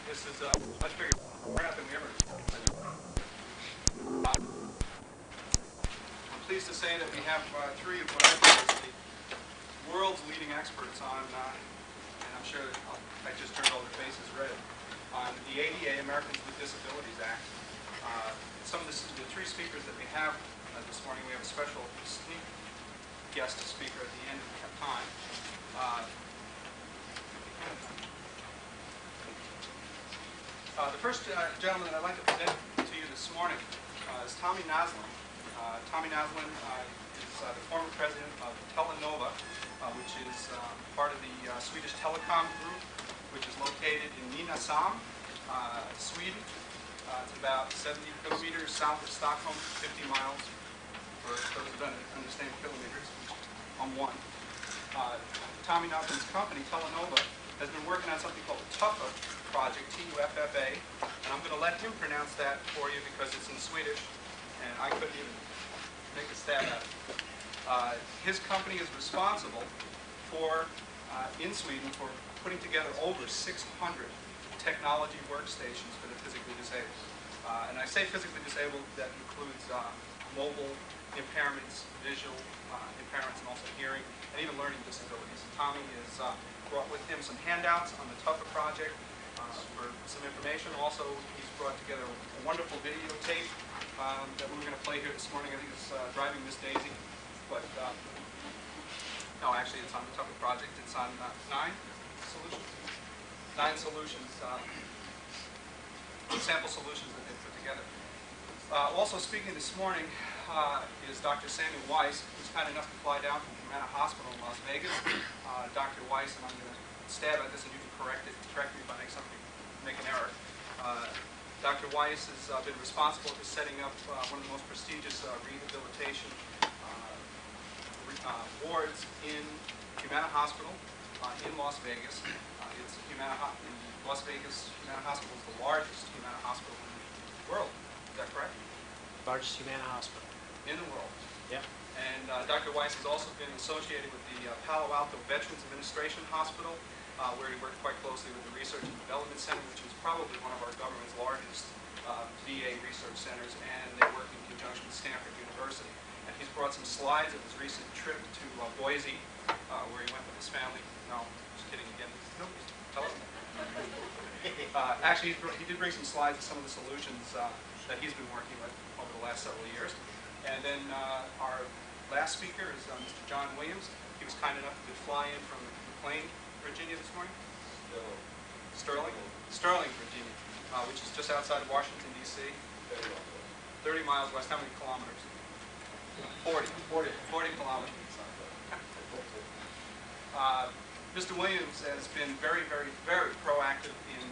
This is much bigger turnout than we ever. I'm pleased to say that we have three of what I think is the world's leading experts on, and I'm sure I just turned all their faces red, on the ADA, Americans with Disabilities Act. Some of the three speakers that we have this morning, we have a special sneak guest speaker at the end if we have time. The first gentleman that I'd like to present to you this morning is Tommy Naslund. Tommy Naslund is the former president of TeleNova, which is part of the Swedish telecom group, which is located in Naslund, Sweden. It's about 70 kilometers south of Stockholm, 50 miles, for those who don't understand kilometers, on one. Tommy Naslund's company, TeleNova, has been working on something called the TUFFA project, T-U-F-F-A, and I'm going to let him pronounce that for you because it's in Swedish, and I couldn't even make a stab at it. His company is responsible for, in Sweden, for putting together over 600 technology workstations for the physically disabled. And I say physically disabled, that includes mobile impairments, visual impairments, and also hearing, and even learning disabilities. Tommy has brought with him some handouts on the TUFFA project for some information. Also, he's brought together a wonderful videotape that we're going to play here this morning. I think it's Driving Miss Daisy, but no, actually it's on the TUFFA project. It's on 9 solutions. 9 solutions, sample solutions that they've put together. Also speaking this morning is Dr. Samuel Weiss, who's kind enough to fly down from Humana Hospital in Las Vegas. Dr. Weiss, and I'm going to stab at this and you can correct me if I make an error. Dr. Weiss has been responsible for setting up one of the most prestigious rehabilitation wards in Humana Hospital in Las Vegas. It's Las Vegas Humana Hospital is the largest Humana hospital in the world. Is that correct? Largest Humana hospital in the world. Yeah. And Dr. Weiss has also been associated with the Palo Alto Veterans Administration Hospital, where he worked quite closely with the Research and Development Center, which is probably one of our government's largest VA research centers, and they work in conjunction with Stanford University. And he's brought some slides of his recent trip to Boise, where he went with his family. No, just kidding again. No, tell us. Actually, he did bring some slides of some of the solutions that he's been working with over the last several years. And then our last speaker is Mr. John Williams. He was kind enough to fly in from McLean, Virginia this morning. Sterling, Virginia, which is just outside of Washington, D.C. 30 miles west. How many kilometers? 40 kilometers. Mr. Williams has been very, very, very proactive in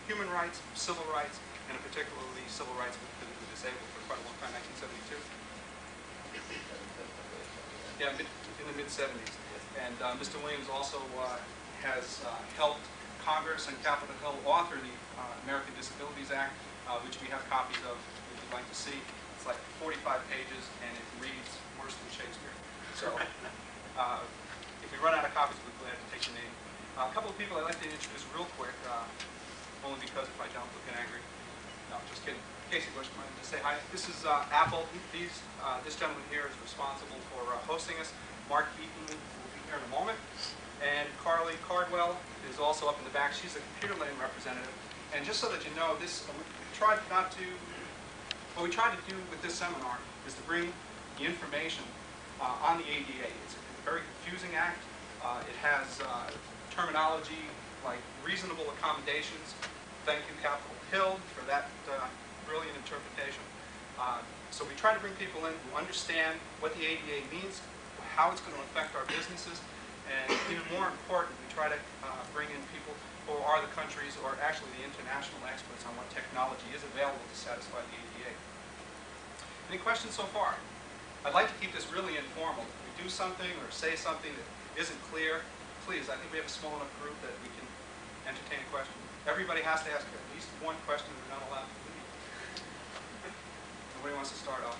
human rights, civil rights, and particularly civil rights with physically disabled for quite a long time, 1972. Yeah, in the mid-70s. And Mr. Williams also has helped Congress and Capitol Hill author the American Disabilities Act, which we have copies of if you'd like to see. It's like 45 pages, and it reads worse than Shakespeare. So if we run out of copies, we're glad to take your name. A couple of people I'd like to introduce real quick, only because if I don't, look angry. No, just kidding. Casey Bush, I wanted to say hi. This is Apple. This gentleman here is responsible for hosting us. Mark Eaton will be here in a moment. And Carly Cardwell is also up in the back. She's a computer lane representative. And just so that you know, what we tried to do with this seminar is to bring the information on the ADA. It's a very confusing act. It has terminology like reasonable accommodations. Thank you, Capitol Hill, for that brilliant interpretation. So we try to bring people in who understand what the ADA means, how it's going to affect our businesses, and even more important, we try to bring in people who are the countries, or actually the international experts on what technology is available to satisfy the ADA. Any questions so far? I'd like to keep this really informal. If we do something or say something that isn't clear, please, I think we have a small enough group that we can entertain a question. Everybody has to ask at least one question. We're not allowed to leave. Nobody wants to start off.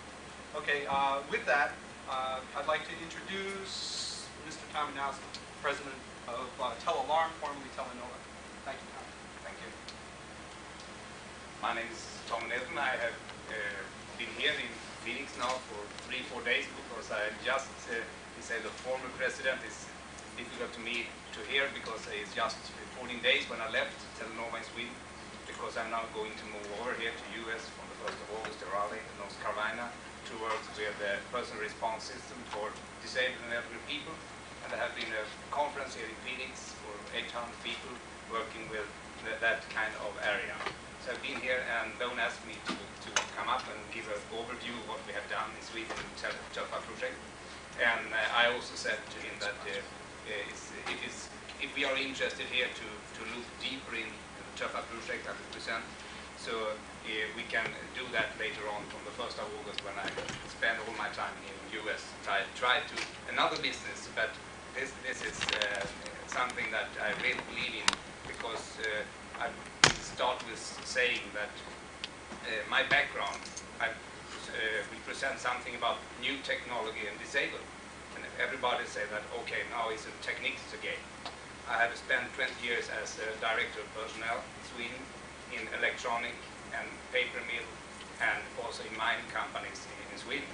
Okay, with that, I'd like to introduce Mr. Tommy Naslund, President of TeleAlarm, formerly TeleNova. Thank you, Tommy. Thank you. My name is Tom Naslund. I have been here in Phoenix now for 3-4 days because I just, he said the former president is difficult to me to hear because it's just 14 days when I left TeleNova in Sweden, because I'm now going to move over here to US from the 1st of August to Raleigh, North Carolina, to work with the personal response system for disabled and elderly people. And there have been a conference here in Phoenix for 800 people working with that kind of area. So I've been here, and Don asked me to come up and give an overview of what we have done in Sweden in the TeleNova project. And I also said to him that if we are interested here to look deeper in the TeleNova project I will present, so we can do that later on from the 1st of August when I spend all my time in the US. Try to another business, but this is something that I really believe in, because I start with saying that my background, I will present something about new technology and disabled. And everybody say that, okay, now it's a techniques again. I have spent 20 years as a director of personnel in Sweden, in electronic and paper mill, and also in mining companies in Sweden.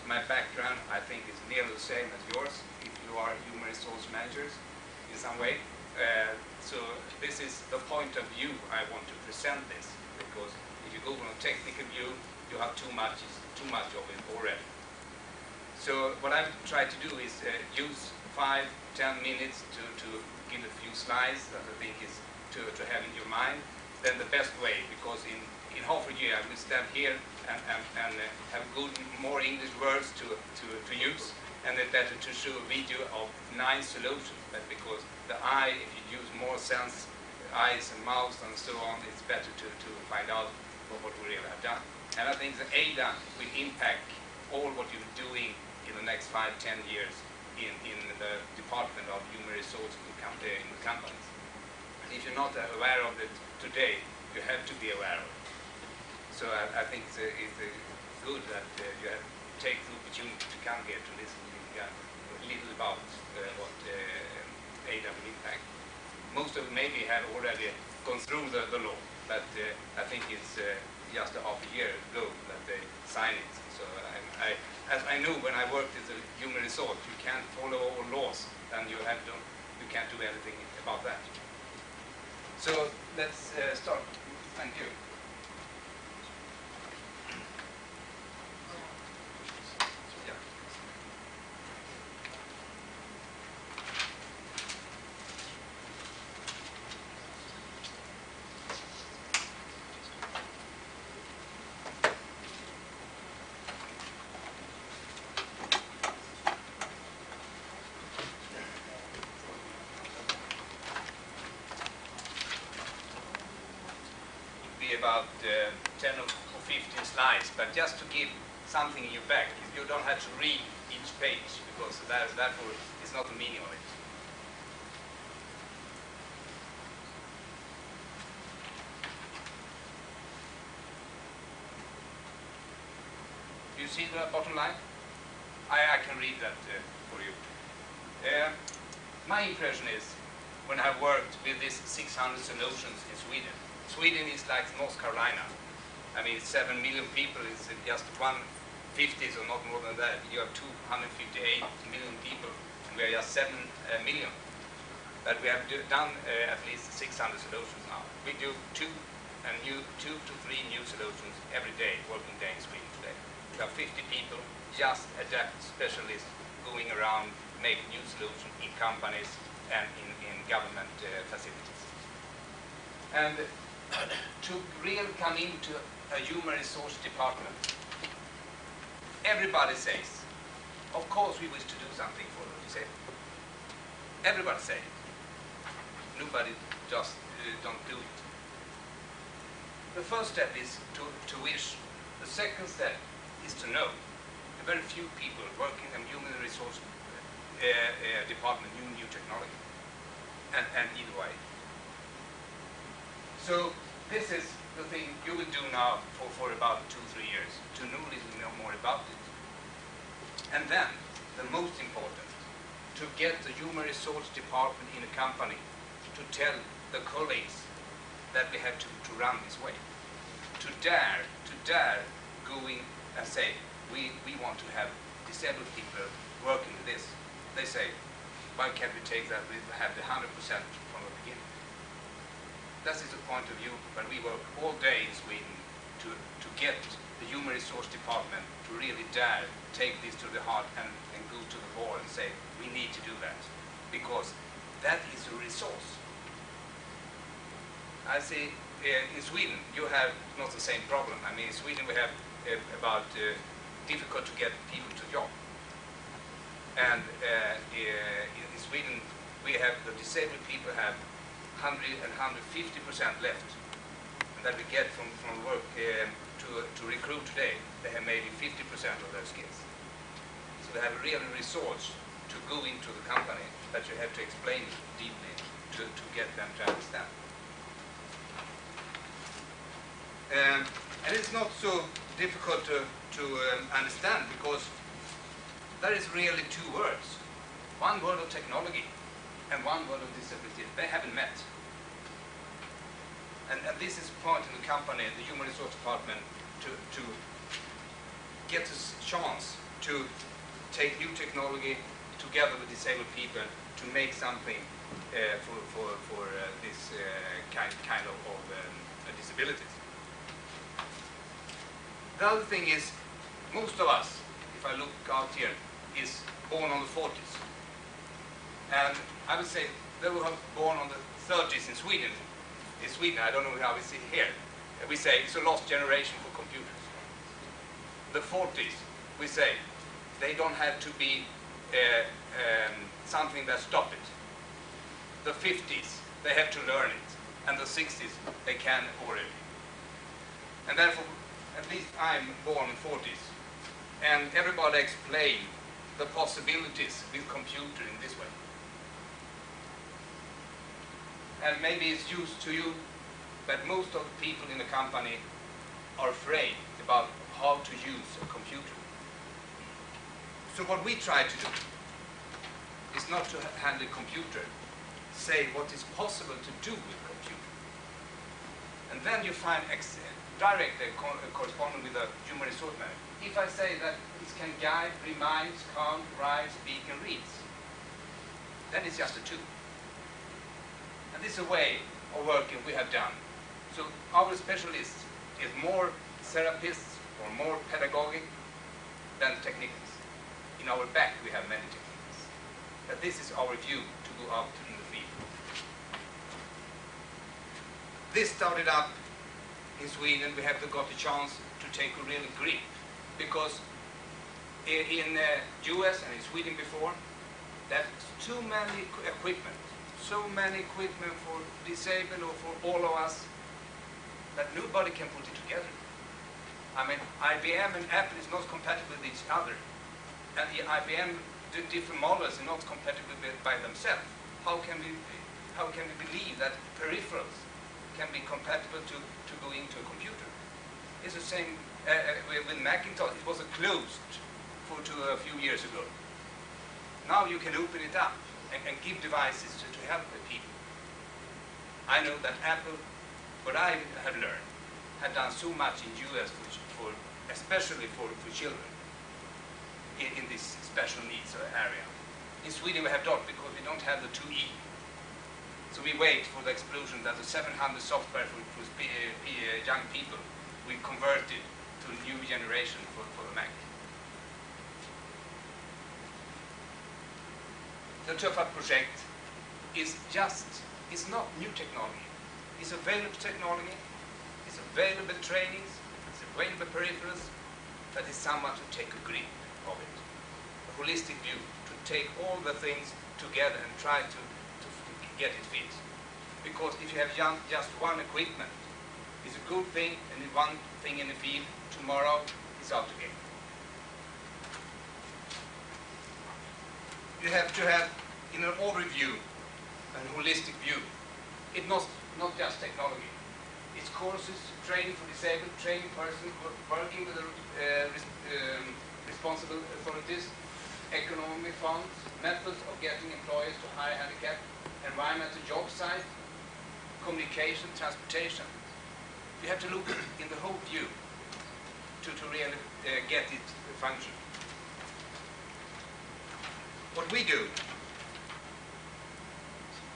So my background, I think, is nearly the same as yours, if you are human resource managers in some way. So this is the point of view I want to present this, because if you go from a technical view, you have too much of it already. So what I've tried to do is use 5-10 minutes to give a few slides that I think is to have in your mind. Then the best way, because in half a year I will stand here and have good, more English words to use, and it's better to show a video of 9 solutions. But because the eye, if you use more sense, eyes and mouth and so on, it's better to find out what we really have done. And I think the ADA will impact all what you're doing in the next 5-10 years in the Department of Human Resources in the companies. And if you're not aware of it today, you have to be aware of it. So I think it's good that you have take the opportunity to come here to listen a little about what ADA will impact. Most of them maybe have already gone through the law, but I think it's just a half a year ago that they signed it. So as I know, when I worked as a human resource, you can't follow all laws, and you can't do anything about that. So let's start. Thank you. About 10 or 15 slides, but just to give something in your back. You don't have to read each page, because therefore it's not the meaning of it. Do you see the bottom line? I can read that for you. My impression is, when I worked with these 600 solutions in Sweden, Sweden is like North Carolina. I mean, 7 million people, it's just 1/50, or not more than that. You have 258 million people, and we are just 7 million. But we have done at least 600 solutions now. We do 2 to 3 new solutions every day, working day in Sweden today. We have 50 people, just adapt specialists, going around, making new solutions in companies and in government facilities. And to really come into a human resource department, everybody says, of course we wish to do something for the disabled. Everybody says it. Nobody just don't do it. The first step is to wish. The second step is to know. Very few people working in human resource department knew new technology, and either way. So this is the thing you will do now for about 2-3 years, to know a little more about it. And then, the most important, to get the human resource department in a company to tell the colleagues that we have to run this way. to dare going and say, we want to have disabled people working with this. They say, why can't we take that, we have the 100% from the beginning? That is the point of view, but we work all day in Sweden to get the human resource department to really dare take this to the heart and go to the board and say, we need to do that, because that is a resource. I see in Sweden you have not the same problem. I mean, in Sweden we have about difficult to get people to job. And in Sweden we have, the disabled people have 100 and 150% left. And that we get from work to recruit today, they have maybe 50% of their skills. So they have a real resource to go into the company that you have to explain deeply to get them to understand. And it's not so difficult to understand, because there is really two words. One word of technology and one word of disability. They haven't met. And this is part of the company, the human resource department, to get a chance to take new technology together with disabled people to make something for this kind of disabilities. The other thing is, most of us, if I look out here, is born on the 40s. And I would say they were born on the 30s in Sweden. In Sweden, I don't know how we see here. We say it's a lost generation for computers. The 40s, we say, they don't have to be something that stop it. The 50s, they have to learn it. And the 60s, they can already. And therefore, at least I'm born in 40s. And everybody explained the possibilities with computer in this way. And maybe it's used to you, but most of the people in the company are afraid about how to use a computer. So what we try to do is not to handle a computer, say what is possible to do with computer. And then you find direct correspondence with a human resource manager. If I say that it can guide, reminds, count, write, speak, and reads, then it's just a tool. And this is a way of working we have done. So our specialists is more therapists or more pedagogic than technicians. In our back we have many techniques. But this is our view to go out in the field. This started up in Sweden. We have got the chance to take a real grip, because in US and in Sweden before, there's too many equipment, so many equipment for disabled or for all of us, that nobody can put it together. I mean, IBM and Apple is not compatible with each other, and the IBM different models are not compatible by themselves. How can we believe that peripherals can be compatible to go into a computer? It's the same with Macintosh. It was closed to a few years ago. Now you can open it up and give devices to help the people. I know that Apple, what I have learned, had done so much in US especially for children in this special needs area. In Sweden we have not, because we don't have the 2E. So we wait for the explosion that the 700 software for young people we converted to a new generation for the Mac. The TUFA project is not new technology. It's available technology, it's available trainings, it's available peripherals, but it's someone to take a grip of it. A holistic view, to take all the things together and try to get it fit. Because if you have just one equipment, it's a good thing, and one thing in the field, tomorrow it's out again. You have to have, in an overview, an holistic view. It's not just technology. It's courses, training for disabled, training person, working with the responsible authorities, economic funds, methods of getting employers to hire handicap, environmental job site, communication, transportation. You have to look in the whole view to really get it to function. What we do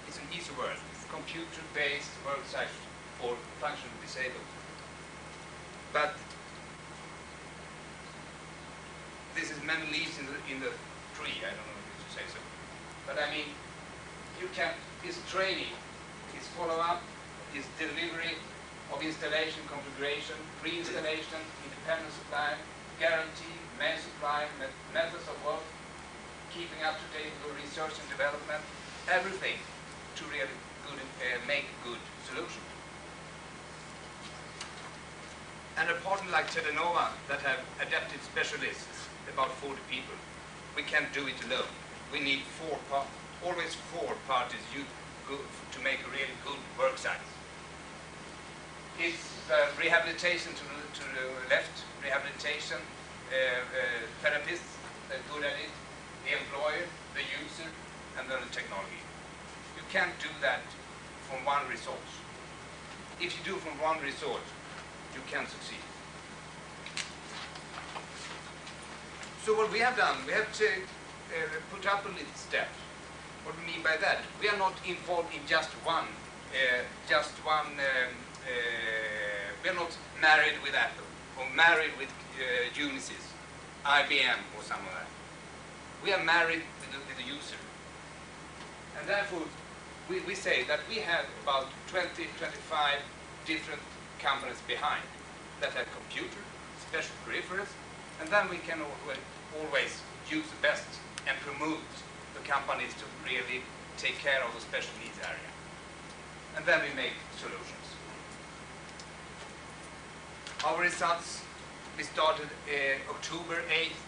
is an easy word. It's computer-based worksite for functionally disabled. But this is many leaves in the tree. I don't know if you say so. But I mean, you can. It's training, it's follow-up, it's delivery of installation, configuration, pre-installation, independent supply, guarantee, main supply, methods of work, keeping up to date with research and development, everything to really good, make good solutions. And a partner like TeleNova that have adapted specialists, about 40 people, we can't do it alone. We need always four parties to make a really good work site. It's rehabilitation to the left, rehabilitation, therapists that are good at it, the employer, the user, and then the technology. You can't do that from one resource. If you do from one resource, you can succeed. So what we have done, we have to put up a little step. What do we mean by that? We are not involved in just one. We are not married with Apple or married with Unisys, IBM or something like that. We are married with the user. And therefore, we say that we have about 20, 25 different companies behind that have computer, special peripherals, and then we can always use the best and promote the companies to really take care of the special needs area. And then we make solutions. Our results, we started October 8th,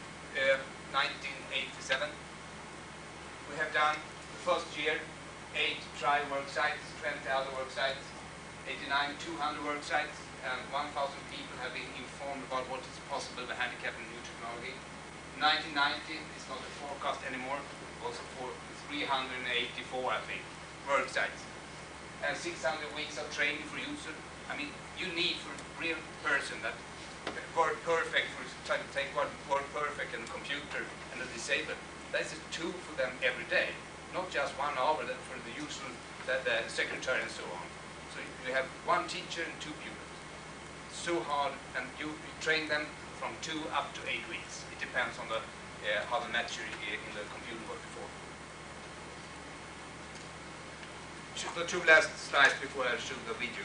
1987. We have done the first year 8 trial work sites, 20 other work sites, 89, 200 work sites, and 1,000 people have been informed about what is possible with handicap and new technology. 1990 is not a forecast anymore, also for 384, I think, work sites. And 600 weeks of training for user. I mean, you need for a real person that work perfect, for trying to take work perfect and computer and the disabled. That's a tool for them every day, not just 1 hour for the usual the secretary and so on. So you have 1 teacher and 2 pupils. So hard, and you train them from 2 up to 8 weeks. It depends on the how the maturity in the computer work before. The 2 last slides before I show the video.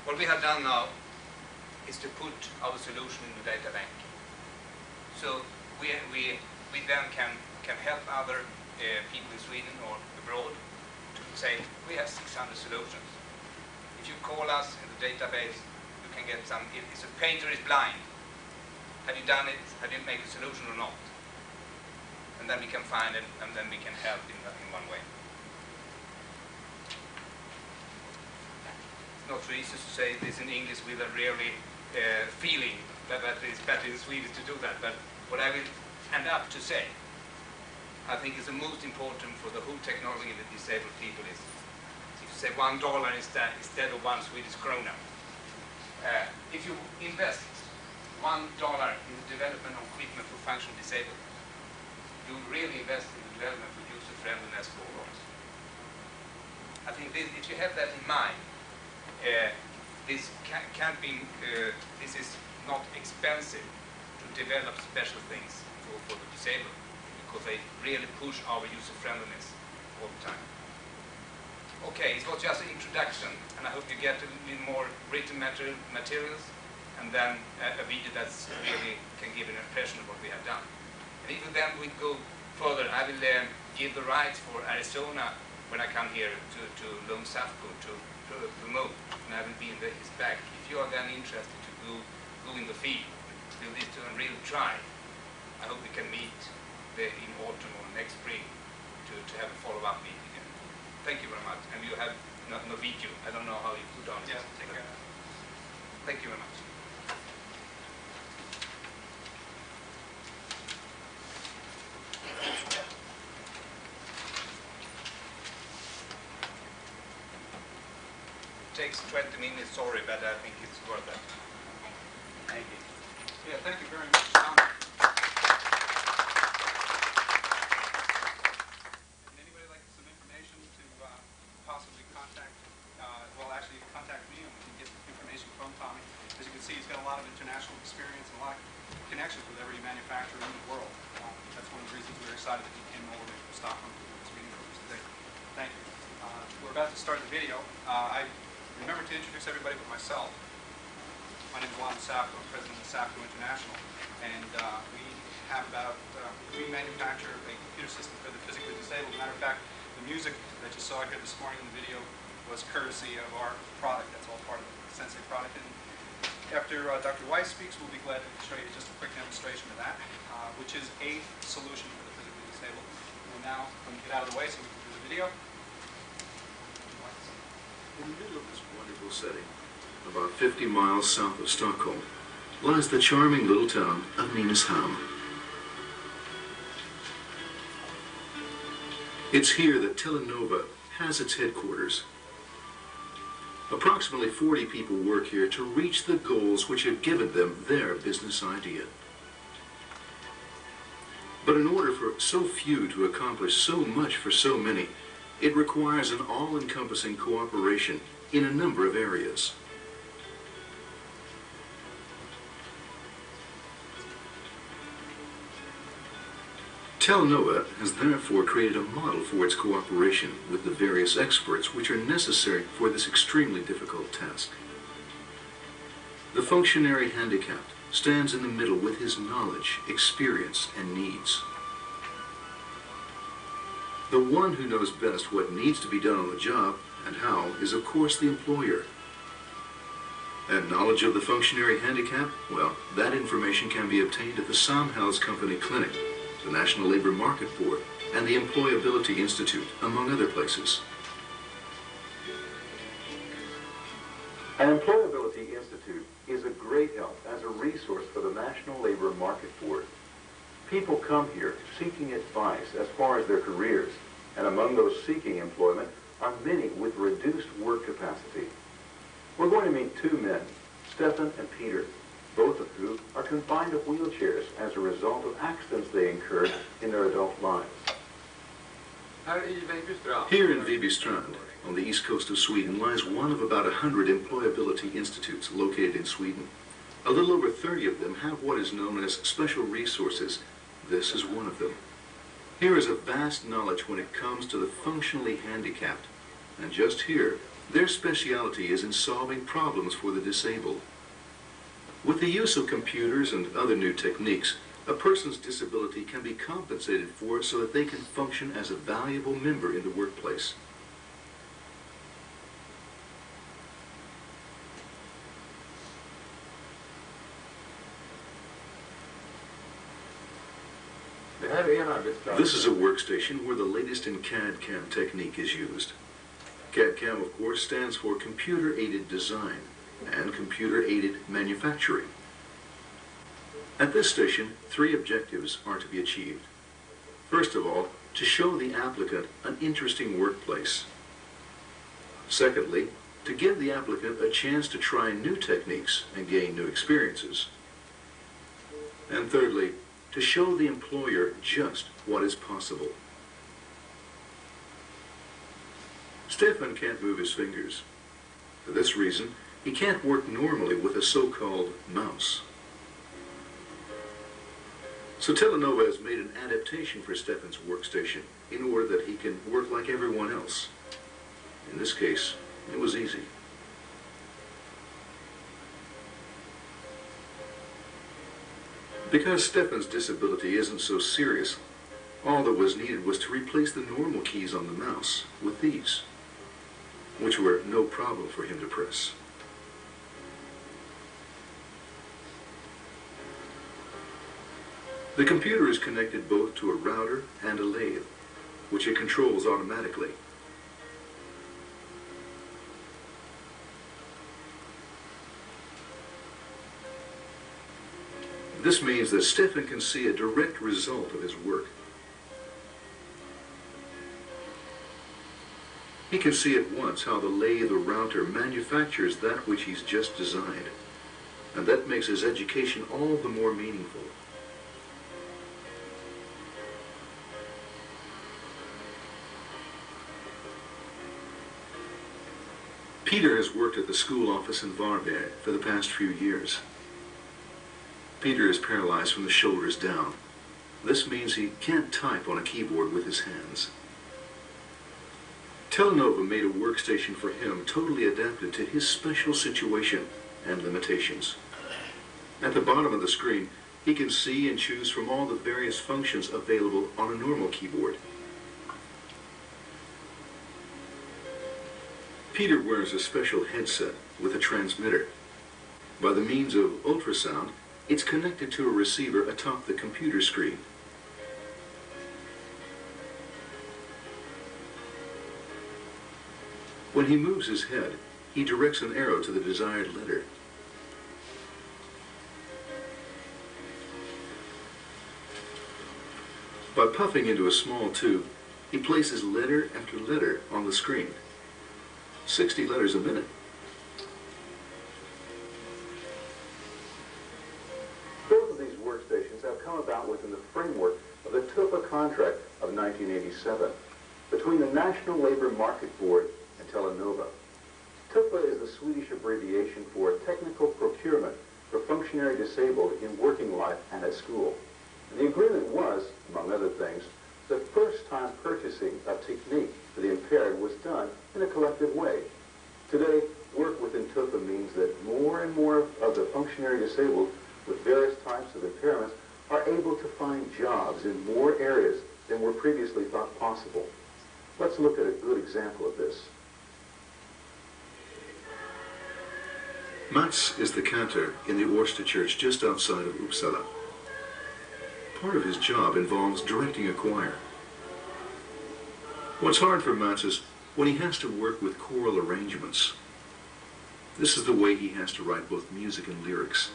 What we have done now is to put our solution in the data bank. So we then can help other people in Sweden or abroad to say, we have 600 solutions. If you call us in the database, you can get some. If a painter is blind, have you done it? Have you made a solution or not? And then we can find it, and then we can help in one way. It's not so easy to say this in English with a really feeling that it's better in Swedish to do that. But what I will end up to say, I think is the most important for the whole technology that disabled people is, if you say $1 instead of 1 Swedish krona. If you invest $1 in the development of equipment for functional disabled, you really invest in the development for user friendliness for all of us. I think this, if you have that in mind, this can't be. This is not expensive to develop special things for the disabled, because they really push our user friendliness all the time. Okay, it was just an introduction, and I hope you get a little more written materials, and then a video that's really can give an impression of what we have done. And if then we go further, I will give the rights for Arizona when I come here to Lone Safco to promote, and I will be in his back. If you are then interested to go in the field, do this to and really try, I hope we can meet in autumn or next spring to have a follow-up meeting. Thank you very much. And you have no video. I don't know how you put on it. Yeah, take care. Thank you very much. takes 20 minutes, sorry, but I think it's worth it. Thank you. Yeah, thank you very much, Tommy. Would anybody like some information to possibly contact, actually contact me and we can get information from Tommy. As you can see, he's got a lot of international experience and a lot of connections with every manufacturer in the world. That's one of the reasons we're excited that he came over to Stockholm to do this meeting for us today. Thank you. We're about to start the video. I remember to introduce everybody but myself. My name is Lon Safko, I'm president of Safko International, and we manufacture a computer system for the physically disabled. Matter of fact, the music that you saw here this morning in the video was courtesy of our product. That's all part of the Sensei product. And after Dr. Weiss speaks, we'll be glad to show you just a quick demonstration of that, which is a solution for the physically disabled. And now, I'm going to get out of the way so we can do the video. In the middle of this wonderful setting, about 50 miles south of Stockholm, lies the charming little town of Nynäshamn. It's here that TeleNova has its headquarters. Approximately 40 people work here to reach the goals which have given them their business idea. But in order for so few to accomplish so much for so many, it requires an all-encompassing cooperation in a number of areas. TeleNova has therefore created a model for its cooperation with the various experts which are necessary for this extremely difficult task. The functionary handicapped stands in the middle with his knowledge, experience, and needs. The one who knows best what needs to be done on the job and how is, of course, the employer. And knowledge of the functionary handicap, well, that information can be obtained at the Samhällscompany Clinic, the National Labor Market Board, and the Employability Institute, among other places. An Employability Institute is a great help as a resource for the National Labor Market Board. People come here seeking advice as far as their careers, and among those seeking employment are many with reduced work capacity. We're going to meet two men, Stefan and Peter, both of whom are confined to wheelchairs as a result of accidents they incurred in their adult lives. Here in Vejbystrand, on the east coast of Sweden, lies one of about 100 employability institutes located in Sweden. A little over 30 of them have what is known as special resources. This is one of them. Here is a vast knowledge when it comes to the functionally handicapped, and just here, their specialty is in solving problems for the disabled. With the use of computers and other new techniques, a person's disability can be compensated for so that they can function as a valuable member in the workplace. This is a workstation where the latest in CAD/CAM technique is used. CAD/CAM, of course, stands for Computer-Aided Design and Computer-Aided Manufacturing. At this station, three objectives are to be achieved. First of all, to show the applicant an interesting workplace. Secondly, to give the applicant a chance to try new techniques and gain new experiences. And thirdly, to show the employer just what is possible. Stefan can't move his fingers. For this reason, he can't work normally with a so-called mouse. So TeleNova has made an adaptation for Stefan's workstation in order that he can work like everyone else. In this case, it was easy. Because Stefan's disability isn't so serious, all that was needed was to replace the normal keys on the mouse with these, which were no problem for him to press. The computer is connected both to a router and a lathe, which it controls automatically. This means that Stefan can see a direct result of his work. He can see at once how the lathe or router manufactures that which he's just designed, and that makes his education all the more meaningful. Peter has worked at the school office in Varberg for the past few years. Peter is paralyzed from the shoulders down. This means he can't type on a keyboard with his hands. TeleNova made a workstation for him totally adapted to his special situation and limitations. At the bottom of the screen, he can see and choose from all the various functions available on a normal keyboard. Peter wears a special headset with a transmitter. By the means of ultrasound, it's connected to a receiver atop the computer screen. When he moves his head, he directs an arrow to the desired letter. By puffing into a small tube, he places letter after letter on the screen. 60 letters a minute. Both of these workstations have come about within the framework of the TUFA contract of 1987 between the National Labor Market Board and TeleNova. TUFA is the Swedish abbreviation for Technical Procurement for Functionary Disabled in Working Life and at School. And the agreement was, among other things, the first time purchasing of technique for the impaired was done in a collective way. Today, work within TUFA means that more and more of the functionary disabled with various types of impairments are able to find jobs in more areas than were previously thought possible. Let's look at a good example of this. Mats is the cantor in the Årsta church just outside of Uppsala. Part of his job involves directing a choir. What's hard for Mats is when he has to work with choral arrangements. This is the way he has to write both music and lyrics.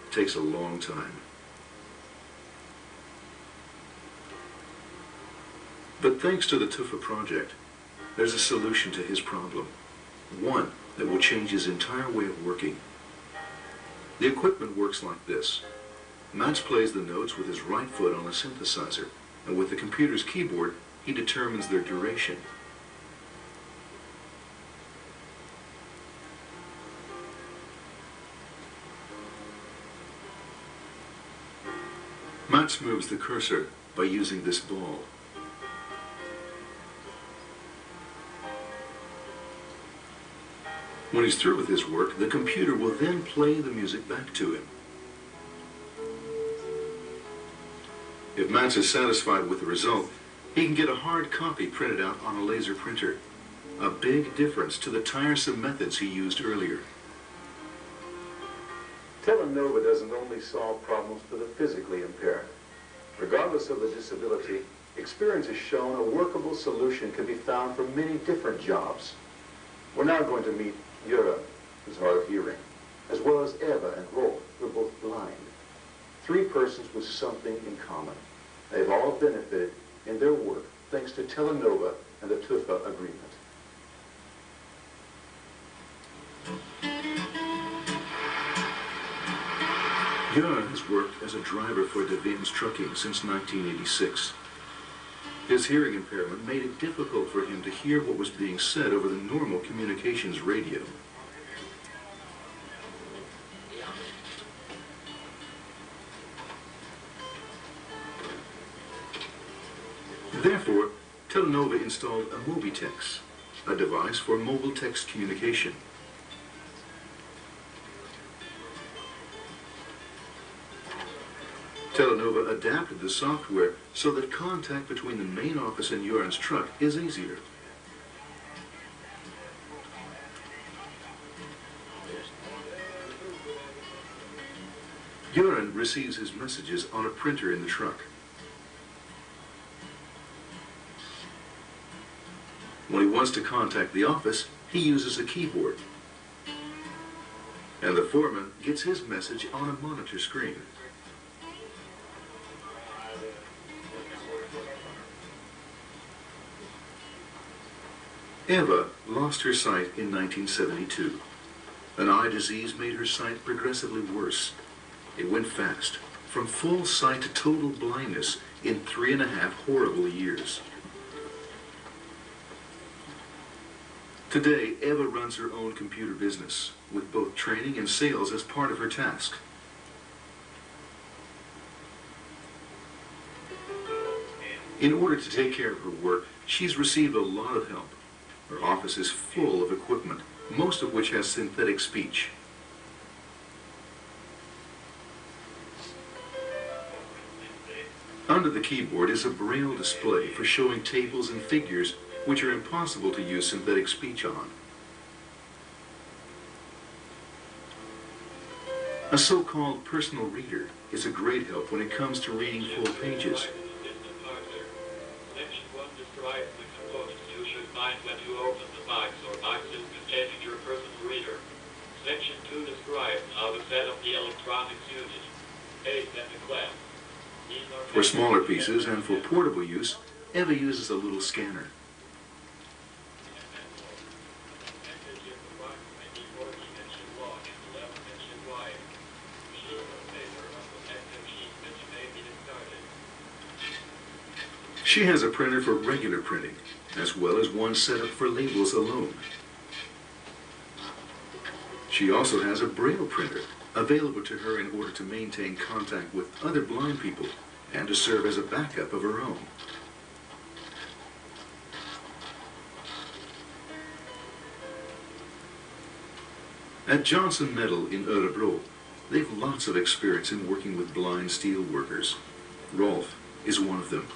It takes a long time. But thanks to the TUFA project, there's a solution to his problem. One that will change his entire way of working. The equipment works like this. Mats plays the notes with his right foot on a synthesizer, and with the computer's keyboard, he determines their duration. Mats moves the cursor by using this ball. When he's through with his work, the computer will then play the music back to him. If Mats is satisfied with the result, he can get a hard copy printed out on a laser printer. A big difference to the tiresome methods he used earlier. TeleNova doesn't only solve problems for the physically impaired. Regardless of the disability, experience has shown a workable solution can be found for many different jobs. We're now going to meet Göran, who's hard of hearing, as well as Eva and Rolf, who are both blind. Three persons with something in common. They've all benefited in their work thanks to TeleNova and the TUFA agreement. Göran has worked as a driver for De Vins Trucking since 1986. His hearing impairment made it difficult for him to hear what was being said over the normal communications radio. Therefore, TeleNova installed a Mobitex, a device for mobile text communication. TeleNova adapted the software so that contact between the main office and Göran's truck is easier. Göran receives his messages on a printer in the truck. When he wants to contact the office, he uses a keyboard. And the foreman gets his message on a monitor screen. Eva lost her sight in 1972. An eye disease made her sight progressively worse. It went fast, from full sight to total blindness in 3.5 horrible years. Today, Eva runs her own computer business, with both training and sales as part of her task. In order to take care of her work, she's received a lot of help. Her office is full of equipment, most of which has synthetic speech. Under the keyboard is a braille display for showing tables and figures which are impossible to use synthetic speech on. A so-called personal reader is a great help when it comes to reading full pages. Section 1 describes the components you should find when you open the box or boxes containing your personal reader. Section 2 describes how to set up the electronics unit. Paste and the clamp. For smaller pieces and for portable use, Eva uses a little scanner. She has a printer for regular printing, as well as one set up for labels alone. She also has a braille printer, available to her in order to maintain contact with other blind people and to serve as a backup of her own. At Johnson Metal in Örebro, they've lots of experience in working with blind steel workers. Rolf is one of them.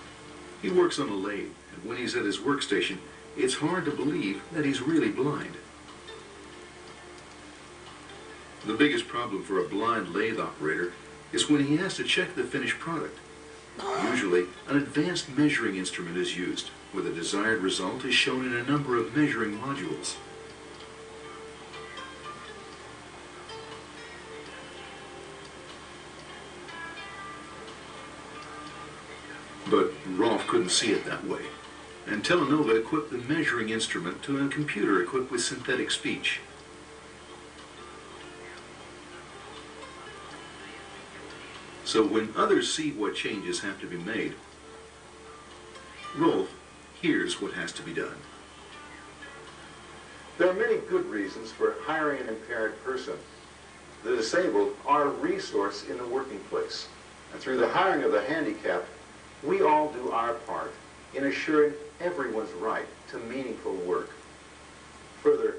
He works on a lathe, and when he's at his workstation, it's hard to believe that he's really blind. The biggest problem for a blind lathe operator is when he has to check the finished product. Usually, an advanced measuring instrument is used, where the desired result is shown in a number of measuring modules. But Rolf couldn't see it that way, and TeleNova equipped the measuring instrument to a computer equipped with synthetic speech. So when others see what changes have to be made, Rolf hears what has to be done. There are many good reasons for hiring an impaired person. The disabled are a resource in the working place. And through the hiring of the handicapped, we all do our part in assuring everyone's right to meaningful work. Further,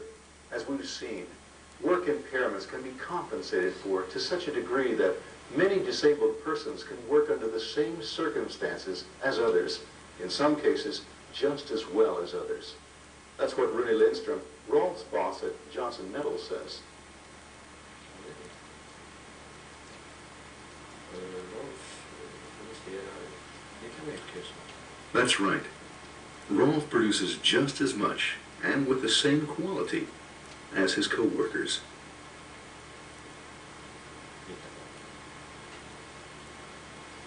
as we've seen, work impairments can be compensated for to such a degree that many disabled persons can work under the same circumstances as others, in some cases just as well as others. That's what Rune Lindström, Rolf's boss at Johnson Metal, says. That's right. Rolf produces just as much, and with the same quality, as his co-workers.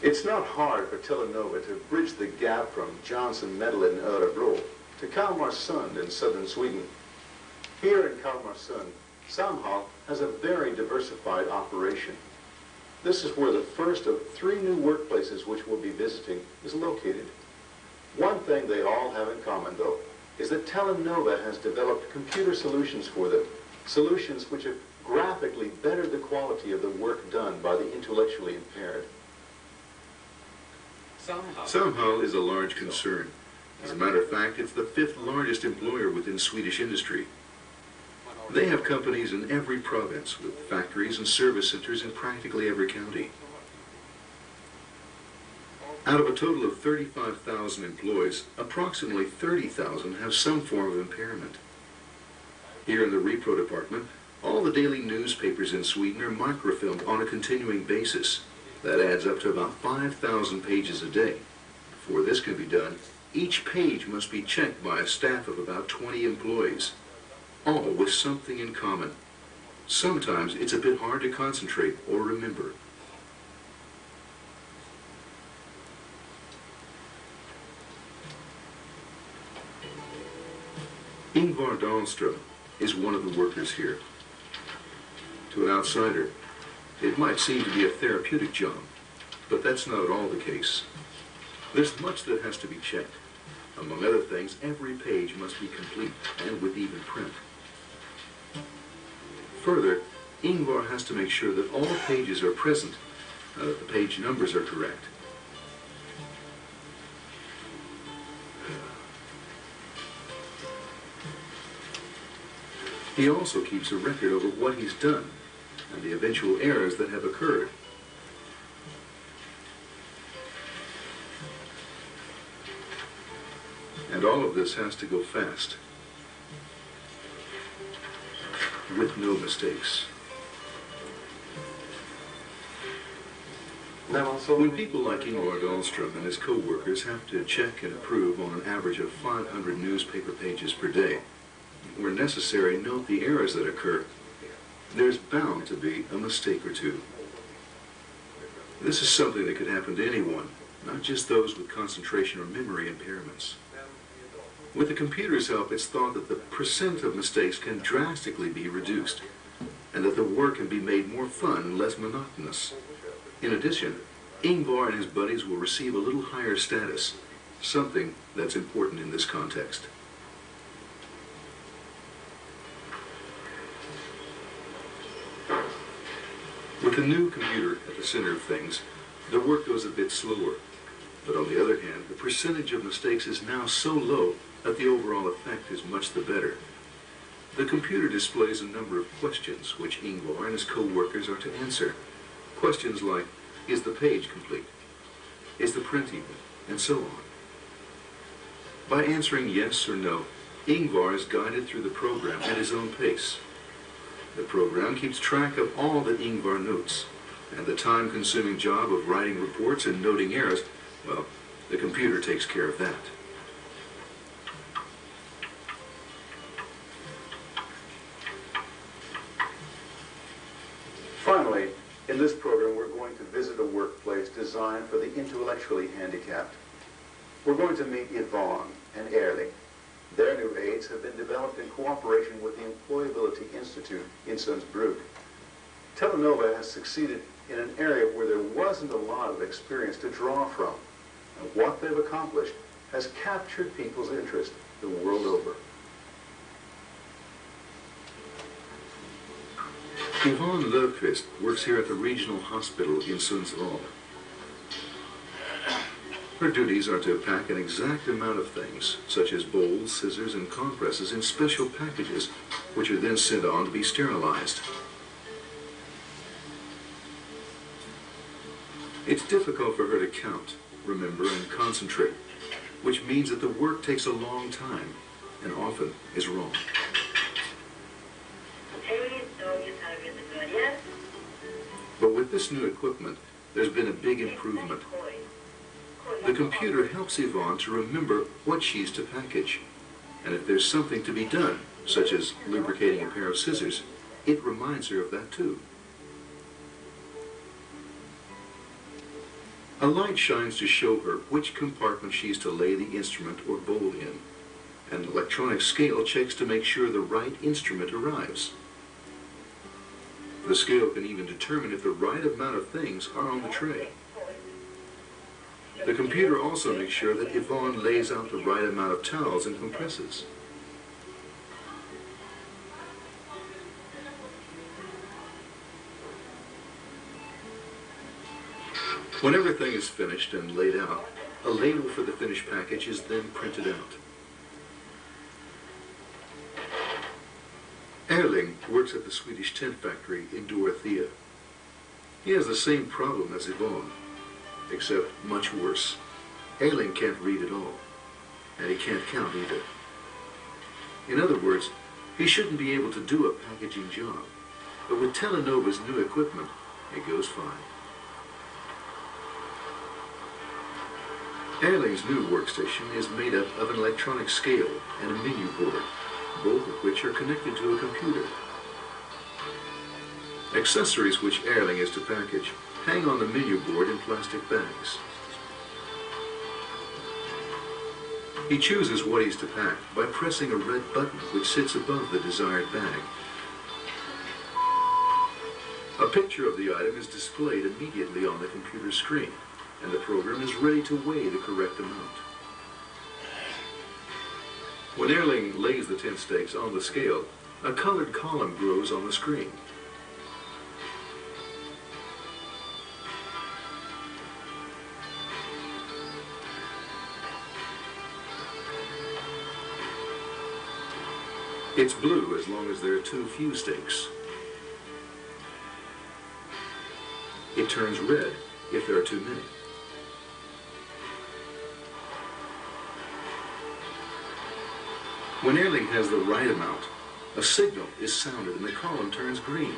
It's not hard for TeleNova to bridge the gap from Johnson Metal in Örebro to Kalmarsund in southern Sweden. Here in Kalmarsund, Samhall has a very diversified operation. This is where the first of 3 new workplaces which we'll be visiting is located. One thing they all have in common, though, is that TeleNova has developed computer solutions for them, solutions which have graphically bettered the quality of the work done by the intellectually impaired. Samhall is a large concern. As a matter of fact, it's the 5th largest employer within Swedish industry. They have companies in every province, with factories and service centers in practically every county. Out of a total of 35,000 employees, approximately 30,000 have some form of impairment. Here in the repro department, all the daily newspapers in Sweden are microfilmed on a continuing basis. That adds up to about 5,000 pages a day. Before this can be done, each page must be checked by a staff of about 20 employees, all with something in common. Sometimes it's a bit hard to concentrate or remember. Ingvar Dahlström is one of the workers here. To an outsider, it might seem to be a therapeutic job, but that's not at all the case. There's much that has to be checked. Among other things, every page must be complete and with even print. Further, Ingvar has to make sure that all pages are present, that the page numbers are correct. He also keeps a record over what he's done and the eventual errors that have occurred. And all of this has to go fast, with no mistakes. When people like Ingvar Dahlström and his co-workers have to check and approve on an average of 500 newspaper pages per day, where necessary, note the errors that occur, there's bound to be a mistake or two. This is something that could happen to anyone, not just those with concentration or memory impairments. With the computer's help, it's thought that the percent of mistakes can drastically be reduced, and that the work can be made more fun and less monotonous. In addition, Ingvar and his buddies will receive a little higher status, something that's important in this context. With the new computer at the center of things, the work goes a bit slower. But on the other hand, the percentage of mistakes is now so low that the overall effect is much the better. The computer displays a number of questions which Ingvar and his co-workers are to answer. Questions like, is the page complete? Is the print even? And so on. By answering yes or no, Ingvar is guided through the program at his own pace. The program keeps track of all that Ingvar notes, and the time-consuming job of writing reports and noting errors, well, the computer takes care of that. Finally, in this program, we're going to visit a workplace designed for the intellectually handicapped. We're going to meet Yvonne and Erling. Their new aids have been developed in cooperation with the Employability Institute in Sundsbrug. TeleNova has succeeded in an area where there wasn't a lot of experience to draw from. And what they've accomplished has captured people's interest the world over. Yvonne Löfqvist works here at the regional hospital in Sundsvall. Her duties are to pack an exact amount of things, such as bowls, scissors, and compresses in special packages, which are then sent on to be sterilized. It's difficult for her to count, remember, and concentrate, which means that the work takes a long time, and often is wrong. But with this new equipment, there's been a big improvement. The computer helps Yvonne to remember what she's to package. And if there's something to be done, such as lubricating a pair of scissors, it reminds her of that too. A light shines to show her which compartment she's to lay the instrument or bowl in. An electronic scale checks to make sure the right instrument arrives. The scale can even determine if the right amount of things are on the tray. The computer also makes sure that Yvonne lays out the right amount of towels and compresses. When everything is finished and laid out, a label for the finished package is then printed out. Erling works at the Swedish tent factory in Dorothea. He has the same problem as Yvonne, except much worse. Erling can't read at all, and he can't count either. In other words, he shouldn't be able to do a packaging job, but with TeleNova's new equipment, it goes fine. Erling's new workstation is made up of an electronic scale and a menu board, both of which are connected to a computer. Accessories which Erling is to package hang on the menu board in plastic bags. He chooses what he's to pack by pressing a red button which sits above the desired bag. A picture of the item is displayed immediately on the computer screen, and the program is ready to weigh the correct amount. When Erling lays the 10 stakes on the scale, a colored column grows on the screen. It's blue as long as there are too few stakes. It turns red if there are too many. When Erling has the right amount, a signal is sounded and the column turns green.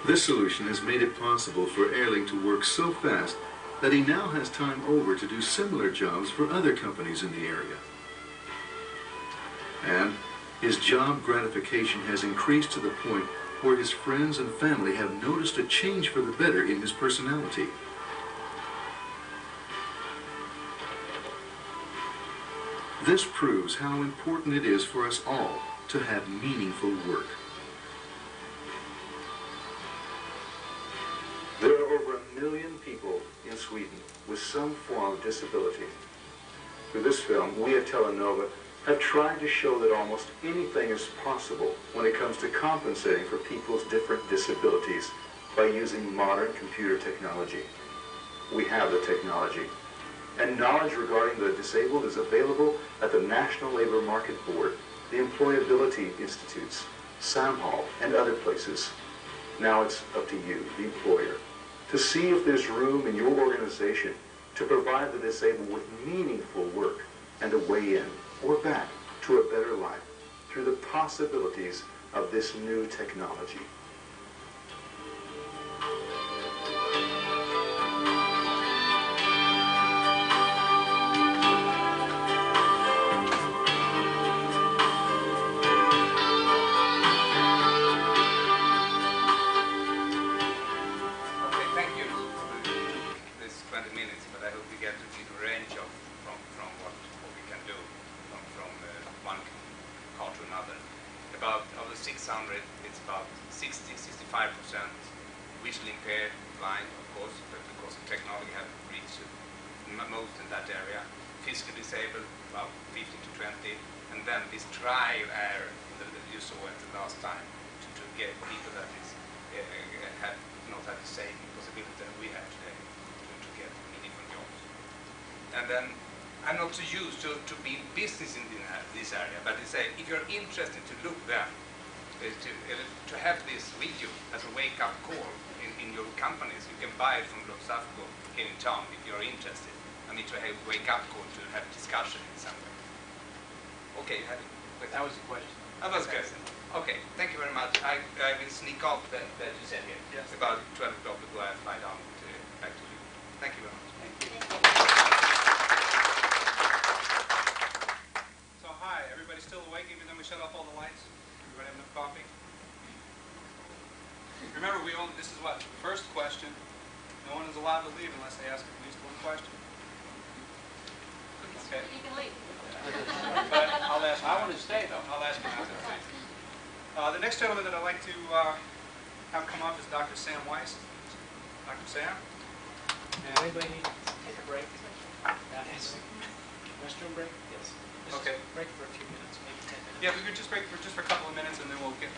This solution has made it possible for Erling to work so fast that he now has time over to do similar jobs for other companies in the area. And his job gratification has increased to the point where his friends and family have noticed a change for the better in his personality. This proves how important it is for us all to have meaningful work. There are over 1 million people in Sweden with some form of disability. Through this film, we at TeleNova have tried to show that almost anything is possible when it comes to compensating for people's different disabilities by using modern computer technology. We have the technology, and knowledge regarding the disabled is available at the National Labor Market Board, the Employability Institutes, Samhall, and other places. Now it's up to you, the employer, to see if there's room in your organization to provide the disabled with meaningful work and a way in or back to a better life through the possibilities of this new technology. About of the 600, it's about 65% visually impaired, blind, of course, but because the technology has reached most in that area. Physically disabled, about 15 to 20, and then this trial error that you saw at the last time to get people that is have not had the same possibility that we have today to get meaningful jobs. And then I'm not so used to be in business in this area, but they say if you're interested to look there, to have this video as a wake-up call in your companies, you can buy it from Lofsafko here in town if you're interested. I mean, to have a wake-up call, to have discussion in some way. Okay, That was the question. That was good. Okay, thank you very much. I will sneak off that you said here. Yes. About 12 o'clock before I fly down back to you. Thank you very much. Thank you. So hi, everybody still awake even though we shut off all the lights? Everybody have enough coffee? Remember, this is what? The first question. No one is allowed to leave unless they ask at least one question. Okay? You can leave. But I'll ask you. I want to stay, though. I'll ask you not to say. The next gentleman that I'd like to have come up is Dr. Sam Weiss. Dr. Sam? And anybody need to take a break? Yes. Restroom break? Yes. Just Okay. break for a few minutes, maybe 10 minutes. Yeah, we could just break for just for a couple of minutes and then we'll get